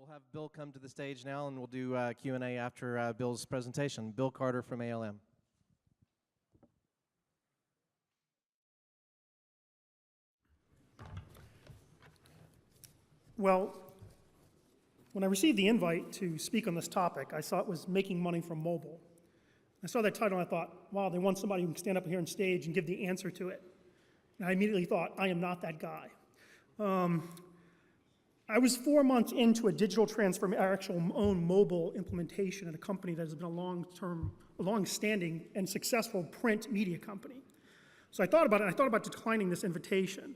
We'll have Bill come to the stage now, and we'll do Q&A after Bill's presentation. Bill Carter from ALM. Well, when I received the invite to speak on this topic, I saw it was making money from mobile. I saw that title and I thought, wow, they want somebody who can stand up here on stage and give the answer to it. And I immediately thought, I am not that guy. I was 4 months into a digital transformation, our actual own mobile implementation at a company that has been a long-standing and successful print media company. So I thought about it, and I thought about declining this invitation.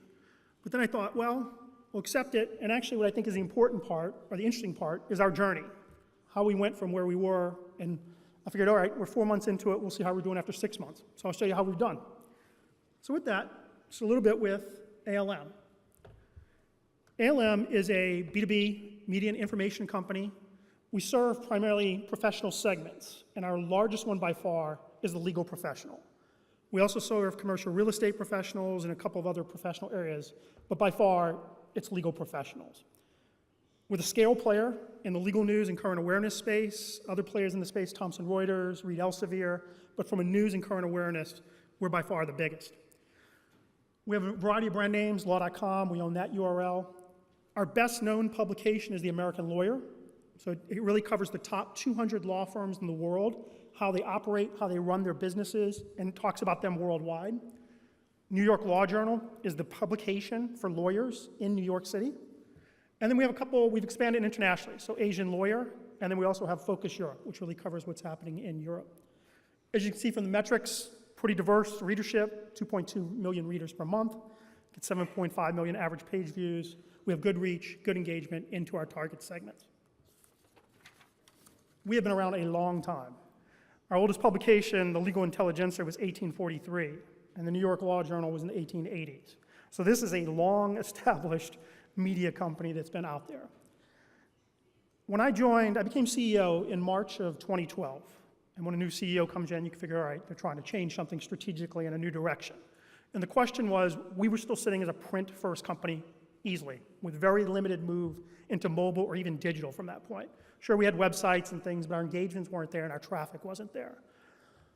But then I thought, well, we'll accept it, and actually what I think is the important part, or the interesting part, is our journey, how we went from where we were, and I figured, all right, we're 4 months into it, we'll see how we're doing after 6 months. So I'll show you how we've done. So with that, just a little bit with ALM. ALM is a B2B media and information company. We serve primarily professional segments, and our largest one by far is the legal professional. We also serve commercial real estate professionals and a couple of other professional areas, but by far, it's legal professionals. We're the scale player in the legal news and current awareness space. Other players in the space, Thomson Reuters, Reed Elsevier, but from a news and current awareness, we're by far the biggest. We have a variety of brand names, law.com, we own that URL. Our best known publication is The American Lawyer. So it really covers the top 200 law firms in the world, how they operate, how they run their businesses, and talks about them worldwide. New York Law Journal is the publication for lawyers in New York City. And then we have a couple, we've expanded internationally, so Asian Lawyer, and then we also have Focus Europe, which really covers what's happening in Europe. As you can see from the metrics, pretty diverse readership, 2.2 million readers per month, get 7.5 million average page views. We have good reach, good engagement into our target segments. We have been around a long time. Our oldest publication, the Legal Intelligencer, was 1843, and the New York Law Journal was in the 1880s. So this is a long-established media company that's been out there. When I joined, I became CEO in March of 2012. And when a new CEO comes in, you can figure, all right, they're trying to change something strategically in a new direction. And the question was, we were still sitting as a print-first company easily, with very limited move into mobile or even digital from that point. Sure, we had websites and things, but our engagements weren't there and our traffic wasn't there.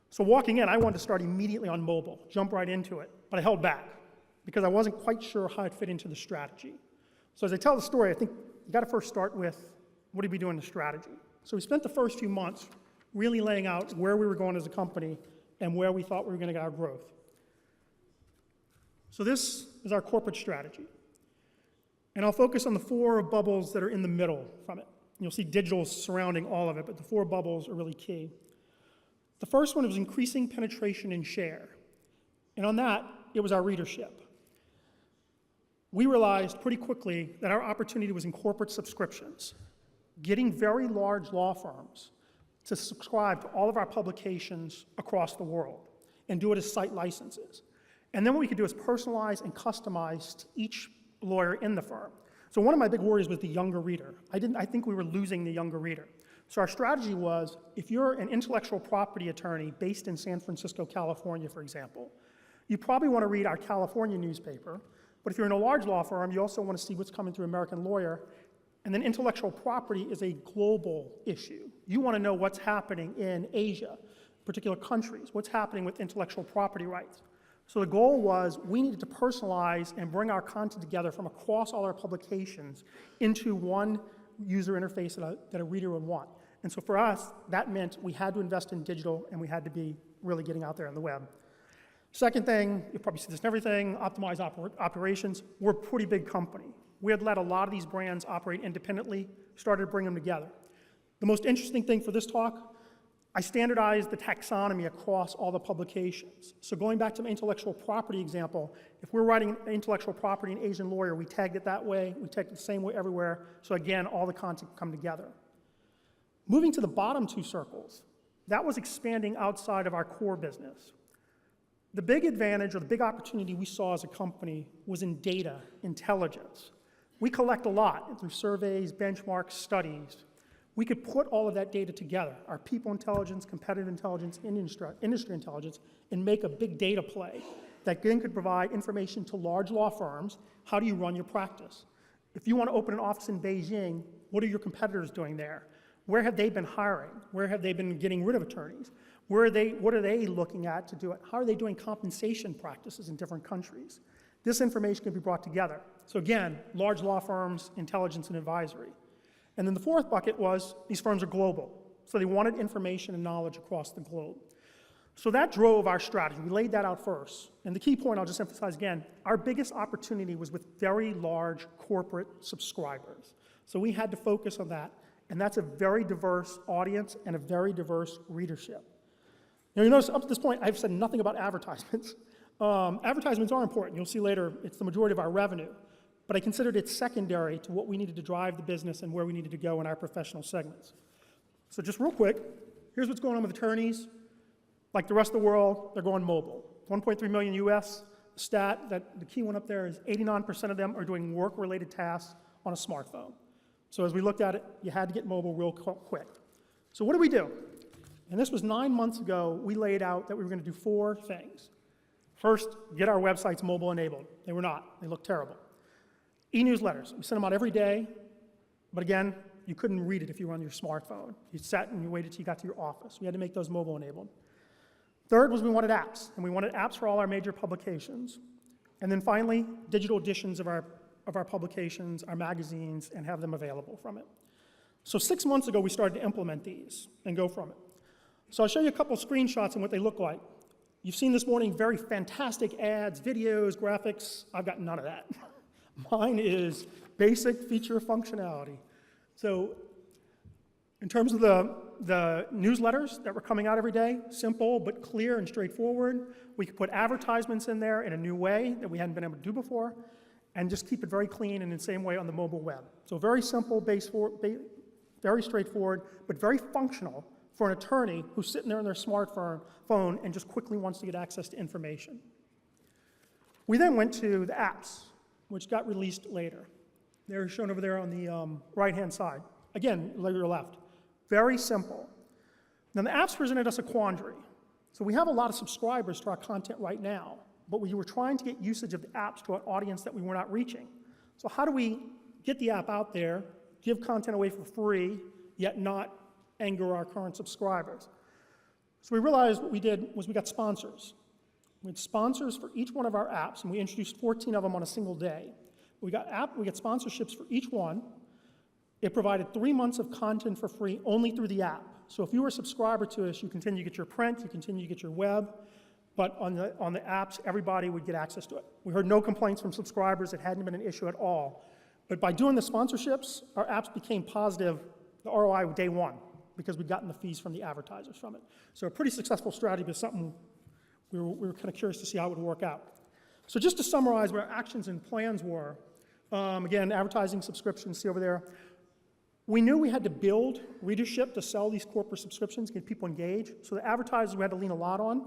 So walking in, I wanted to start immediately on mobile, jump right into it, but I held back because I wasn't quite sure how it fit into the strategy. So as I tell the story, I think you gotta first start with, what did we do in the strategy? So we spent the first few months really laying out where we were going as a company and where we thought we were gonna get our growth. So this is our corporate strategy. And I'll focus on the 4 bubbles that are in the middle from it. You'll see digital surrounding all of it, but the 4 bubbles are really key. The first one was increasing penetration and share. And on that, it was our readership. We realized pretty quickly that our opportunity was in corporate subscriptions, getting very large law firms to subscribe to all of our publications across the world and do it as site licenses. And then what we could do is personalize and customize to each lawyer in the firm. So one of my big worries was the younger reader. I think we were losing the younger reader. So our strategy was, if you're an intellectual property attorney based in San Francisco, California, for example, you probably want to read our California newspaper, but if you're in a large law firm, you also want to see what's coming through American Lawyer, and then intellectual property is a global issue. You want to know what's happening in Asia, particular countries, what's happening with intellectual property rights. So the goal was we needed to personalize and bring our content together from across all our publications into one user interface that a reader would want. And so for us, that meant we had to invest in digital and we had to be really getting out there on the web. Second thing, you'll probably see this in everything, optimize operations. We're a pretty big company. We had let a lot of these brands operate independently, started to bring them together. The most interesting thing for this talk, I standardized the taxonomy across all the publications. So going back to my intellectual property example, if we're writing intellectual property in Asian Lawyer, we tagged it that way, we tagged it the same way everywhere, so again, all the content come together. Moving to the bottom 2 circles, that was expanding outside of our core business. The big advantage or the big opportunity we saw as a company was in data intelligence. We collect a lot through surveys, benchmarks, studies. We could put all of that data together, our people intelligence, competitive intelligence, industry intelligence, and make a big data play that then could provide information to large law firms. How do you run your practice? If you want to open an office in Beijing, What are your competitors doing there? Where have they been hiring? Where have they been getting rid of attorneys? What are they looking at to do it? How are they doing compensation practices in different countries? This information can be brought together. So again, large law firms, intelligence and advisory. And then the fourth bucket was these firms are global. So they wanted information and knowledge across the globe. So that drove our strategy. We laid that out first. And the key point I'll just emphasize again, our biggest opportunity was with very large corporate subscribers. So we had to focus on that. And that's a very diverse audience and a very diverse readership. Now you notice up to this point, I've said nothing about advertisements. Advertisements are important. You'll see later, it's the majority of our revenue. But I considered it secondary to what we needed to drive the business and where we needed to go in our professional segments. So just real quick, here's what's going on with attorneys. Like the rest of the world, they're going mobile. 1.3 million US, stat, that the key one up there is 89% of them are doing work-related tasks on a smartphone. So as we looked at it, you had to get mobile real quick. So what did we do? And this was 9 months ago, we laid out that we were going to do 4 things. First, get our websites mobile enabled. They were not. They looked terrible. E-newsletters. We sent them out every day, but again, you couldn't read it if you were on your smartphone. You sat and you waited till you got to your office. We had to make those mobile enabled. Third was we wanted apps, and we wanted apps for all our major publications. And then finally, digital editions of our publications, our magazines, and have them available from it. So 6 months ago, we started to implement these and go from it. So I'll show you a couple screenshots and what they look like. You've seen this morning very fantastic ads, videos, graphics. I've got none of that. Mine is basic feature functionality. So in terms of the newsletters that were coming out every day, simple but clear and straightforward. We could put advertisements in there in a new way that we hadn't been able to do before, and just keep it very clean and in the same way on the mobile web. So very simple, very straightforward, but very functional for an attorney who's sitting there on their smartphone and just quickly wants to get access to information. We then went to the apps, which got released later. They're shown over there on the right-hand side. Again, your left. Very simple. Now the apps presented us a quandary. So we have a lot of subscribers to our content right now, but we were trying to get usage of the apps to an audience that we were not reaching. So how do we get the app out there, give content away for free, yet not anger our current subscribers? So we realized what we did was we got sponsors. We had sponsors for each one of our apps, and we introduced 14 of them on a single day. We got sponsorships for each one. It provided 3 months of content for free only through the app. So if you were a subscriber to us, you continue to get your print, you continue to get your web, but on the apps, everybody would get access to it. We heard no complaints from subscribers. It hadn't been an issue at all. But by doing the sponsorships, our apps became positive, the ROI day one, because we'd gotten the fees from the advertisers from it. So a pretty successful strategy, but something we were kind of curious to see how it would work out. So just to summarize what our actions and plans were, again, advertising subscriptions, see over there. We knew we had to build readership to sell these corporate subscriptions, get people engaged. So the advertisers we had to lean a lot on,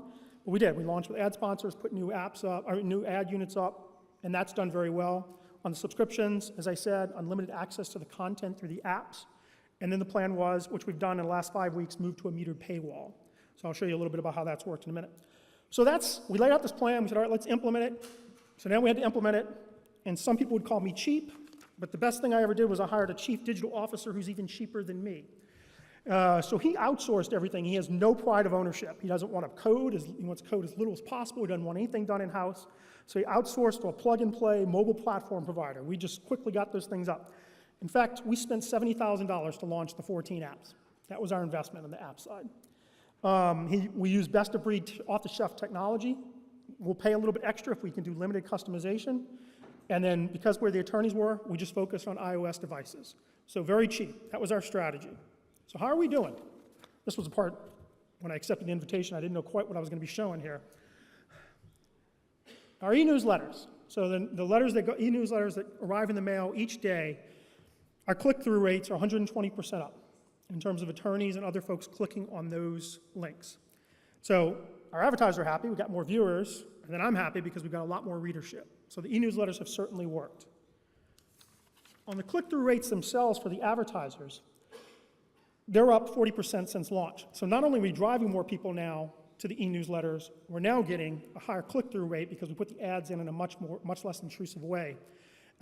but we did. We launched with ad sponsors, put new apps up, or new ad units up, and that's done very well. On the subscriptions, as I said, unlimited access to the content through the apps. And then the plan was, which we've done in the last 5 weeks, move to a metered paywall. So I'll show you a little bit about how that's worked in a minute. So we laid out this plan, we said, all right, let's implement it. So now we had to implement it, and some people would call me cheap, but the best thing I ever did was I hired a chief digital officer who's even cheaper than me. So he outsourced everything. He has no pride of ownership. He doesn't want to code. He wants to code as little as possible. He doesn't want anything done in-house. So he outsourced to a plug-and-play mobile platform provider. We just quickly got those things up. In fact, we spent $70,000 to launch the 14 apps. That was our investment on the app side. We use best-of-breed off-the-shelf technology. We'll pay a little bit extra if we can do limited customization. And then because where the attorneys were, we just focused on iOS devices. So very cheap. That was our strategy. So how are we doing? This was the part when I accepted the invitation, I didn't know quite what I was going to be showing here. Our e-newsletters. So the e-newsletters that arrive in the mail each day, our click-through rates are 120% up in terms of attorneys and other folks clicking on those links. So our advertisers are happy, we got more viewers, and then I'm happy because we've got a lot more readership. So the e-newsletters have certainly worked. On the click-through rates themselves for the advertisers, they're up 40% since launch. So not only are we driving more people now to the e-newsletters, we're now getting a higher click-through rate because we put the ads in a much less intrusive way.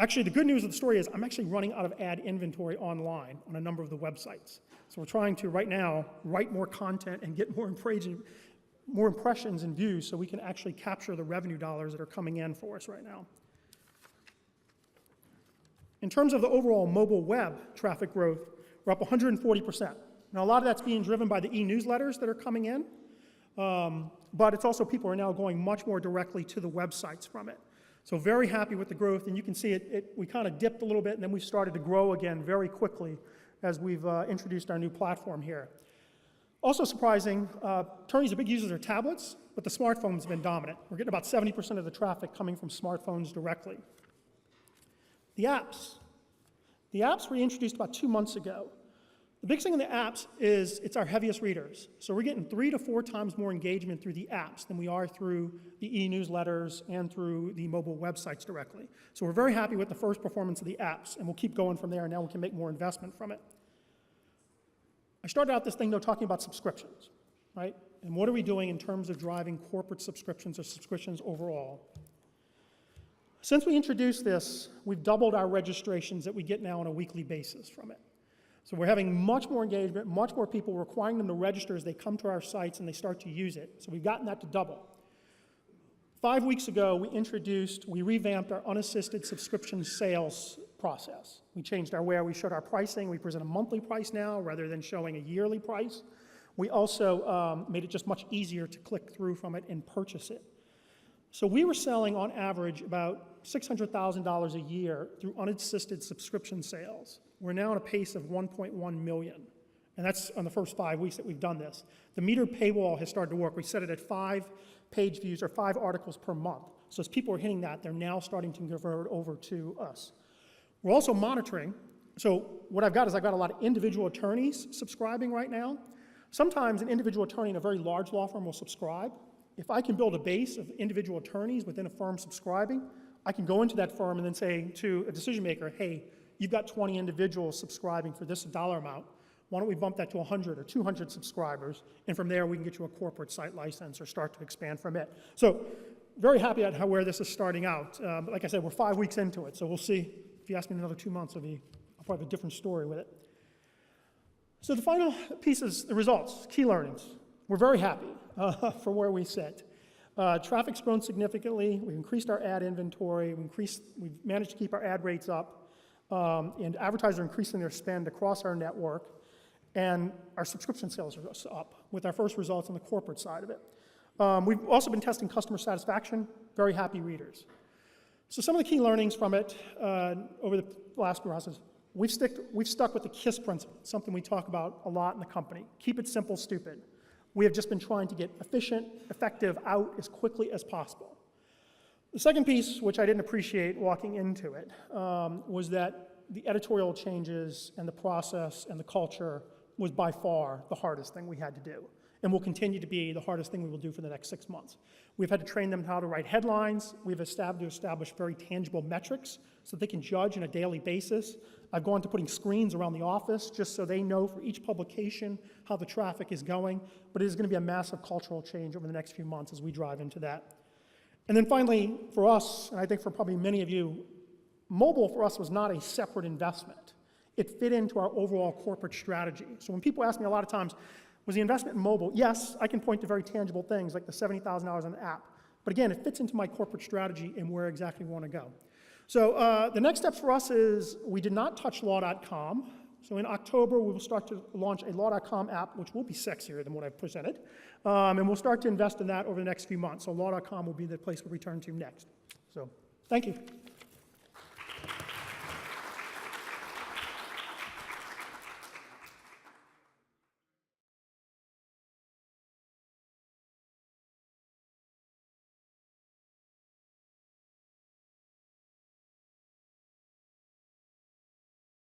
Actually, the good news of the story is I'm actually running out of ad inventory online on a number of the websites. So we're trying to, right now, write more content and get more impressions and views so we can actually capture the revenue dollars that are coming in for us right now. In terms of the overall mobile web traffic growth, we're up 140%. Now, a lot of that's being driven by the e-newsletters that are coming in, but it's also people are now going much more directly to the websites from it. So very happy with the growth, and you can see we kind of dipped a little bit, and then we started to grow again very quickly as we've introduced our new platform here. Also surprising, attorneys are big users of tablets, but the smartphone's been dominant. We're getting about 70% of the traffic coming from smartphones directly. The apps were introduced about 2 months ago. The big thing in the apps is it's our heaviest readers. So we're getting 3 to 4 times more engagement through the apps than we are through the e-newsletters and through the mobile websites directly. So we're very happy with the first performance of the apps, and we'll keep going from there, and now we can make more investment from it. I started out this thing, though, talking about subscriptions, right? And what are we doing in terms of driving corporate subscriptions or subscriptions overall? Since we introduced this, we've doubled our registrations that we get now on a weekly basis from it. So we're having much more engagement, much more people requiring them to register as they come to our sites and they start to use it. So we've gotten that to double. 5 weeks ago, we revamped our unassisted subscription sales process. We changed we showed our pricing. We present a monthly price now rather than showing a yearly price. We also made it just much easier to click through from it and purchase it. So we were selling on average about $600,000 a year through unassisted subscription sales. We're now on a pace of 1.1 million, and that's on the first 5 weeks that we've done this. The metered paywall has started to work. We set it at 5 page views or 5 articles per month. So as people are hitting that, they're now starting to convert over to us. We're also monitoring. So what I've got is I've got a lot of individual attorneys subscribing right now. Sometimes an individual attorney in a very large law firm will subscribe. If I can build a base of individual attorneys within a firm subscribing, I can go into that firm and then say to a decision maker, hey, you've got 20 individuals subscribing for this dollar amount. Why don't we bump that to 100 or 200 subscribers, and from there we can get you a corporate site license or start to expand from it. So very happy at where this is starting out. But like I said, we're 5 weeks into it, so we'll see. If you ask me in another 2 months, I'll probably have a different story with it. So the final piece is the results, key learnings. We're very happy from where we sit. Traffic's grown significantly. We've increased our ad inventory. We've managed to keep our ad rates up. And advertisers are increasing their spend across our network. And our subscription sales are up with our first results on the corporate side of it. We've also been testing customer satisfaction, very happy readers. So some of the key learnings from it over the last process, we've stuck with the KISS principle, something we talk about a lot in the company. Keep it simple, stupid. We have just been trying to get efficient, effective out as quickly as possible. The second piece, which I didn't appreciate walking into it, was that the editorial changes and the process and the culture was by far the hardest thing we had to do, and will continue to be the hardest thing we will do for the next 6 months. We've had to train them how to write headlines. We've established very tangible metrics so they can judge on a daily basis. I've gone to putting screens around the office just so they know for each publication how the traffic is going, but it is going to be a massive cultural change over the next few months as we drive into that. And then finally, for us, and I think for probably many of you, mobile for us was not a separate investment. It fit into our overall corporate strategy. So when people ask me a lot of times, was the investment in mobile? Yes, I can point to very tangible things like the $70,000 on the app. But again, it fits into my corporate strategy and where exactly we want to go. So the next steps for us is we did not touch law.com. So in October, we will start to launch a law.com app, which will be sexier than what I've presented. And we'll start to invest in that over the next few months. So law.com will be the place we'll return to next. So thank you.